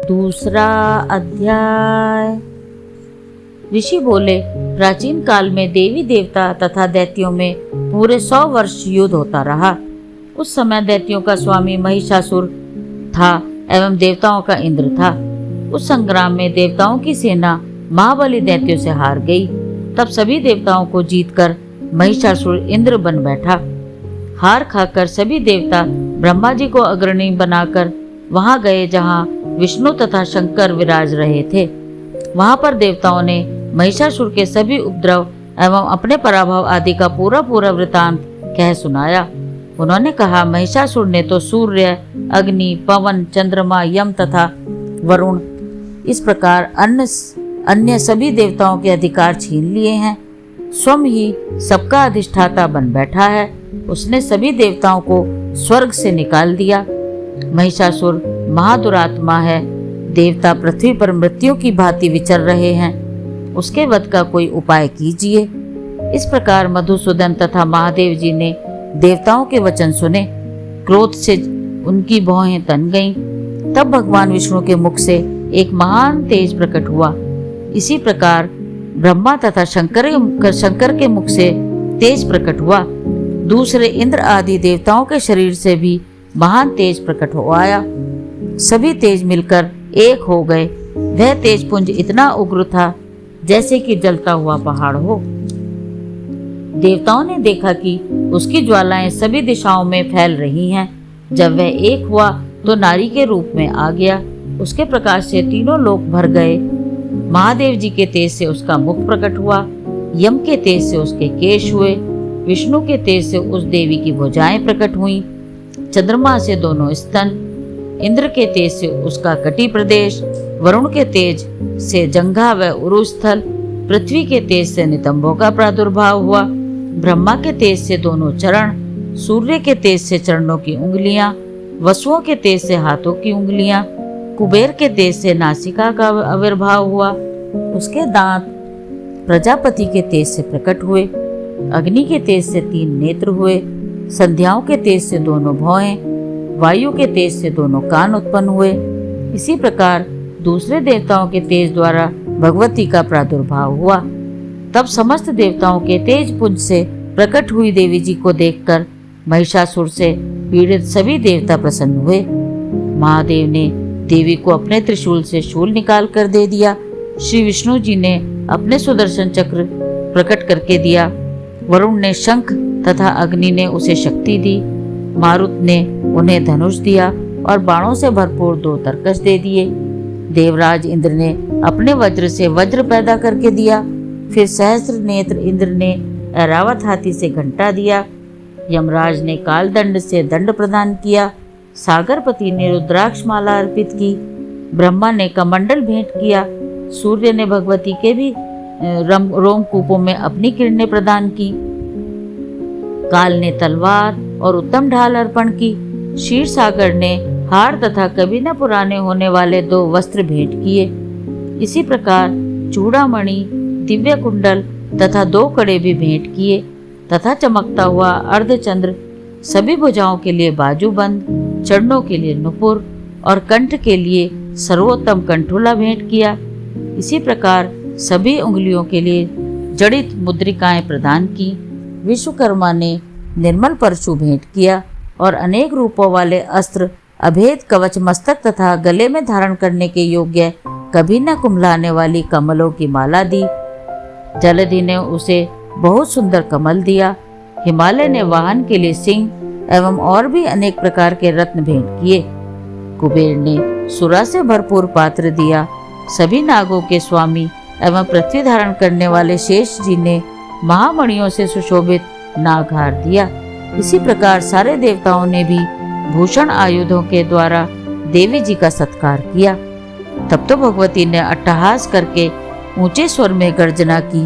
दूसरा अध्याय। ऋषि बोले, प्राचीन काल में देवी देवता तथा दैत्यों में पूरे 100 वर्ष युद्ध होता रहा। उस समय दैत्यों का स्वामी महिषासुर था एवं देवताओं का इंद्र था। उस संग्राम में देवताओं की सेना महाबली दैत्यों से हार गई। तब सभी देवताओं को जीतकर महिषासुर इंद्र बन बैठा। हार खाकर सभी देवता ब्रह्मा जी को अग्रणी बनाकर वहां गए जहां विष्णु तथा शंकर विराज रहे थे। वहां पर देवताओं ने महिषासुर के सभी उपद्रव एवं अपने पराभव आदि का पूरा वृतांत कह सुनाया। उन्होंने कहा, महिषासुर ने तो सूर्य, अग्नि, पवन, चंद्रमा, यम तथा वरुण इस प्रकार अन्य सभी देवताओं के अधिकार छीन लिए हैं। स्वयं ही सबका अधिष्ठाता बन बैठा है। उसने सभी देवताओं को स्वर्ग से निकाल दिया। महिषासुर महादुरात्मा है। देवता पृथ्वी पर मृत्यु की भांति विचर रहे हैं। उसके वध का कोई उपाय कीजिए। इस प्रकार मधुसूदन तथा महादेव जी ने देवताओं के वचन सुने। क्रोध से उनकी भौहें तन गईं। तब भगवान विष्णु के मुख से एक महान तेज प्रकट हुआ। इसी प्रकार ब्रह्मा तथा शंकर के मुख से तेज प्रकट हुआ। दूसरे इंद्र आदि देवताओं के शरीर से भी महान तेज प्रकट हो आया। सभी तेज मिलकर एक हो गए। वह तेज पुंज इतना उग्र था जैसे कि जलता हुआ पहाड़ हो। देवताओं ने देखा कि उसकी ज्वालाएं सभी दिशाओं में फैल रही हैं। जब वह एक हुआ तो नारी के रूप में आ गया। उसके प्रकाश से तीनों लोक भर गए। महादेव जी के तेज से उसका मुख प्रकट हुआ। यम के तेज से उसके केश हुए। विष्णु के तेज से उस देवी की भुजाएं प्रकट हुईं। चंद्रमा से दोनों स्तन, इंद्र के तेज से उसका कटी प्रदेश, वरुण के तेज से जंघा व उरुस्थल, पृथ्वी के तेज से नितंबों का प्रादुर्भाव हुआ। ब्रह्मा के तेज से दोनों चरण, सूर्य के तेज से चरणों की उंगलियां, वसुओं के तेज से हाथों की उंगलियां, कुबेर के तेज से नासिका का आविर्भाव हुआ। उसके दांत प्रजापति के तेज से प्रकट हुए। अग्नि के तेज से 3 नेत्र हुए। संध्याओं के तेज से दोनों भौहें, वायु के तेज से दोनों कान उत्पन्न हुए। इसी प्रकार दूसरे देवताओं के तेज द्वारा भगवती का प्रादुर्भाव हुआ। तब समस्त देवताओं के तेज पुंज से प्रकट हुई देवी जी को देखकर महिषासुर से पीड़ित सभी देवता प्रसन्न हुए। महादेव ने देवी को अपने त्रिशूल से शूल निकाल कर दे दिया। श्री विष्णु जी ने अपने सुदर्शन चक्र प्रकट करके दिया। वरुण ने शंख तथा अग्नि ने उसे शक्ति दी। मारुत ने उन्हें धनुष दिया और बाणों से भरपूर 2 तरकश दे दिए। देवराज इंद्र ने अपने वज्र से वज्र पैदा करके दिया। फिर सहस्त्र नेत्र इंद्र ने ऐरावत हाथी से घंटा दिया। यमराज ने कालदंड से दंड प्रदान किया। सागरपति ने रुद्राक्ष माला अर्पित की। ब्रह्मा ने कमंडल भेंट किया। सूर्य ने भगवती के भी रोमकूपों में अपनी किरणें प्रदान की। काल ने तलवार और उत्तम ढाल अर्पण की। क्षीर सागर ने हार तथा कभी न पुराने होने वाले 2 वस्त्र भेंट किए। इसी प्रकार चूड़ामणि, दिव्य कुंडल तथा 2 कड़े भी भेंट किए तथा चमकता हुआ अर्धचंद्र, सभी भुजाओं के लिए बाजूबंद, चरणों के लिए नुपुर और कंठ के लिए सर्वोत्तम कंठुला भेंट किया। इसी प्रकार सभी उंगलियों के लिए जड़ित मुद्रिकाएं प्रदान की। विश्वकर्मा ने निर्मल परशु भेंट किया और अनेक रूपों वाले अस्त्र, अभेद कवच, मस्तक तथा गले में धारण करने के योग्य कभी न कुम्हलाने वाली कमलों की माला दी। जलधि ने उसे बहुत सुंदर कमल दिया। हिमालय ने वाहन के लिए सिंह एवं और भी अनेक प्रकार के रत्न भेंट किए। कुबेर ने सुरा से भरपूर पात्र दिया। सभी नागों के स्वामी एवं पृथ्वी धारण करने वाले शेष जी ने महामणियों से सुशोभित नागहार दिया। इसी प्रकार सारे देवताओं ने भी भूषण आयुधों के द्वारा देवी जी का सत्कार किया। तब तो भगवती ने अट्टहास करके ऊंचे स्वर में गर्जना की।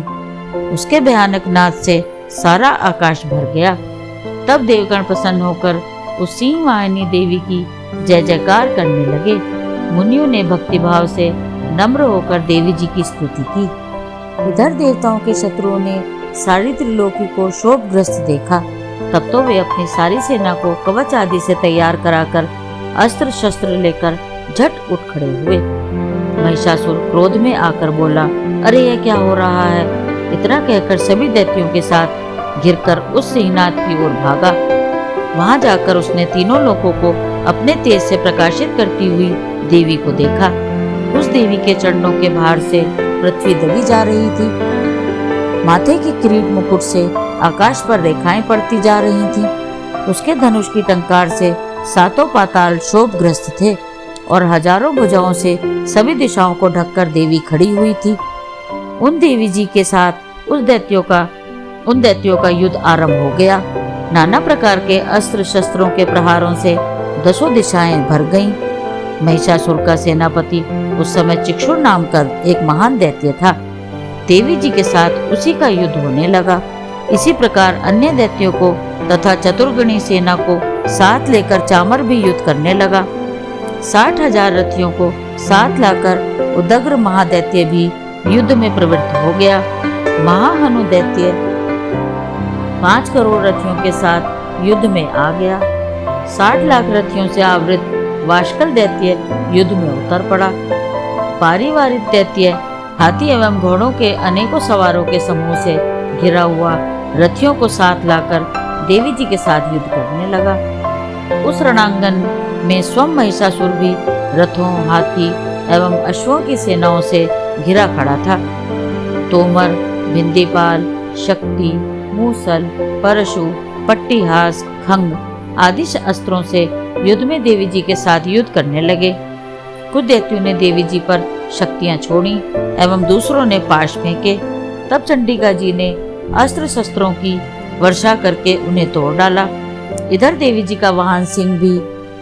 उसके भयानक नाद से सारा आकाश भर गया। तब देवगण प्रसन्न होकर उस सिंह वाहिनी देवी की जय जयकार करने लगे। मुनियों ने भक्तिभाव से नम्र होकर देवी जी की स्तुति की। इधर देवताओं के शत्रुओं ने सारी त्रिलोकी को शोकग्रस्त देखा। तब तो वे अपनी सारी सेना को कवच आदि से तैयार कराकर अस्त्र शस्त्र लेकर झट उठ खड़े हुए। महिषासुर क्रोध में आकर बोला, अरे यह क्या हो रहा है? इतना कहकर सभी दैत्यों के साथ घिरकर उस सिंहनाद की ओर भागा। वहां जाकर उसने तीनों लोगों को अपने तेज से प्रकाशित करती हुई देवी को देखा। उस देवी के चरणों के भार से पृथ्वी दबी जा रही थी। माथे की किरीट मुकुट से आकाश पर रेखाएं पड़ती जा रही थीं। उसके धनुष की टंकार से सातों पाताल शोभग्रस्त थे और हजारों भुजाओं से सभी दिशाओं को ढककर देवी खड़ी हुई थी। उन देवी जी के साथ उन दैत्यों का युद्ध आरंभ हो गया। नाना प्रकार के अस्त्र शस्त्रों के प्रहारों से दसों दिशाएं भर गईं। महिषासुर का सेनापति उस समय चिक्षुर नाम का एक महान दैत्य था। देवी जी के साथ उसी का युद्ध होने लगा। इसी प्रकार अन्य दैत्यों को तथा चतुर्गणी सेना को साथ लेकर चामर भी युद्ध करने लगा। 60,000 रथियों को साथ लाकर उदग्र महादैत्य भी युद्ध में प्रवृत्त हो गया। महाहनु दैत्य 5 करोड़ रथियों के साथ युद्ध में आ गया। 60 लाख रथियों से आवृत वाष्कल दैत्य युद्ध में उतर पड़ा। पारिवारिक दैत्य हाथी एवं घोड़ों के अनेकों सवारों के समूह से घिरा हुआ रथियों को साथ लाकर देवी जी के साथ युद्ध करने लगा। उस रणांगन में स्वयं महिषासुर भी रथों, हाथी एवं अश्वों की सेनाओं से घिरा खड़ा था। तोमर, भिंदीपाल, शक्ति, मूसल, परशु, पट्टीहास, खंग आदि अस्त्रों से युद्ध में देवी जी के साथ युद्ध करने लगे। कुछ दैत्यों ने देवी जी पर शक्तियां छोड़ी एवं दूसरों ने पाश फेंके। तब चंडिका जी ने अस्त्र शस्त्रों की वर्षा करके उन्हें तोड़ डाला। इधर देवी जी का वाहन सिंह भी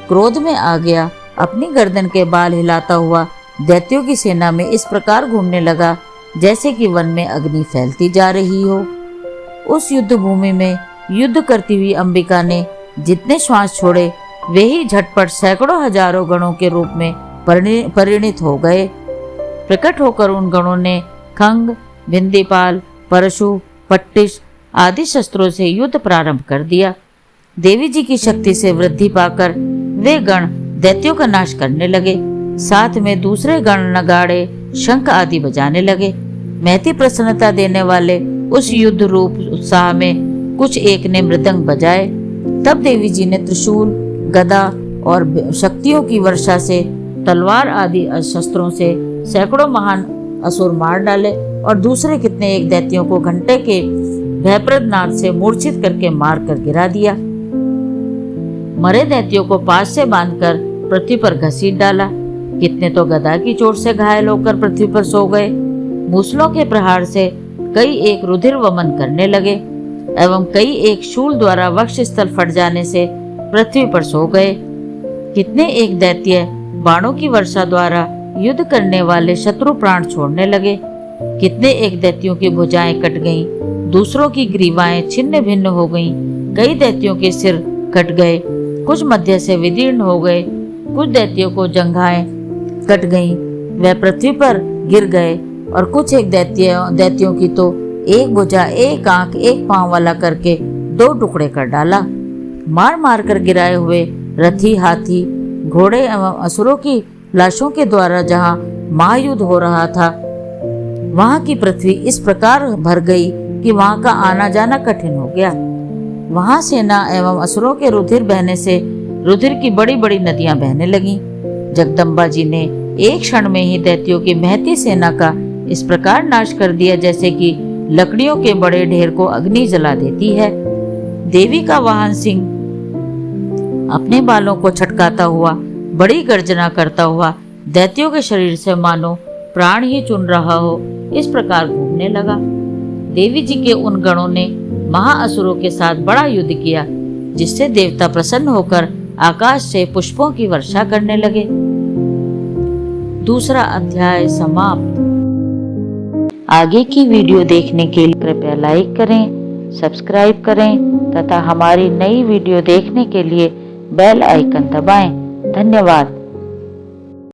क्रोध में आ गया। अपनी गर्दन के बाल हिलाता हुआ दैत्यों की सेना में इस प्रकार घूमने लगा जैसे कि वन में अग्नि फैलती जा रही हो। उस युद्ध भूमि में युद्ध करती हुई अंबिका ने जितने श्वास छोड़े वे ही झटपट सैकड़ों हजारों गणों के रूप में परिणित हो गए। प्रकट होकर उन गणों ने खंग, भिंदीपाल, परशु, पट्टिश आदि शस्त्रों से युद्ध प्रारंभ कर दिया। देवी जी की शक्ति से वृद्धि पाकर वे गण दैत्यों का नाश करने लगे। साथ में दूसरे गण नगाड़े, शंख आदि बजाने लगे। महती प्रसन्नता देने वाले उस युद्ध रूप उत्साह में कुछ एक ने मृदंग बजाए। तब देवी जी ने त्रिशूल, गदा और शक्तियों की वर्षा से तलवार आदि शस्त्रों से सैकड़ों महान असुर मार डाले और दूसरे कितने एक दैत्यों को घंटे के भयप्रद नाद से मूर्छित करके मार कर गिरा दिया। मरे दैत्यों को पास से बांधकर पृथ्वी पर घसीट डाला। कितने तो गदा की चोट से घायल होकर पृथ्वी पर सो गए। मूसलों के प्रहार से कई एक रुधिर वमन करने लगे एवं कई एक शूल द्वारा वक्ष स्थल फट जाने से पृथ्वी पर सो गए। कितने एक दैत्य बाणों की वर्षा द्वारा युद्ध करने वाले शत्रु प्राण छोड़ने लगे। कितने एक दैत्यों की भुजाएं कट गईं, दूसरों की ग्रीवाएं छिन्न भिन्न हो गईं। कई दैत्यों के सिर कट गए, कुछ मध्य से विदीर्ण हो गए। कुछ दैत्यों को जंघाएं कट गईं, वे पृथ्वी पर गिर गए और कुछ एक दैत्यों की तो एक भुजा, एक आंख, एक पांव वाला करके 2 टुकड़े कर डाला। मार मार कर गिराए हुए रथी, हाथी, घोड़े एवं असुरों की लाशों के द्वारा जहां महायुद्ध हो रहा था वहां की पृथ्वी इस प्रकार भर गई कि वहां का आना जाना कठिन हो गया। वहां सेना एवं असुरों के रुधिर बहने से रुधिर की बड़ी बड़ी नदियां बहने लगीं। जगदम्बा जी ने एक क्षण में ही दैत्यों की महती सेना का इस प्रकार नाश कर दिया जैसे कि लकड़ियों के बड़े ढेर को अग्नि जला देती है। देवी का वाहन सिंह अपने बालों को छटकाता हुआ, बड़ी गर्जना करता हुआ दैत्यों के शरीर से मानो प्राण ही चुन रहा हो, इस प्रकार घूमने लगा। देवी जी के उन गणों ने महाअसुरों के साथ बड़ा युद्ध किया, जिससे देवता प्रसन्न होकर आकाश से पुष्पों की वर्षा करने लगे। दूसरा अध्याय समाप्त। आगे की वीडियो देखने के लिए कृपया लाइक करें, सब्सक्राइब करें तथा हमारी नई वीडियो देखने के लिए बेल आइकन दबाएं। धन्यवाद।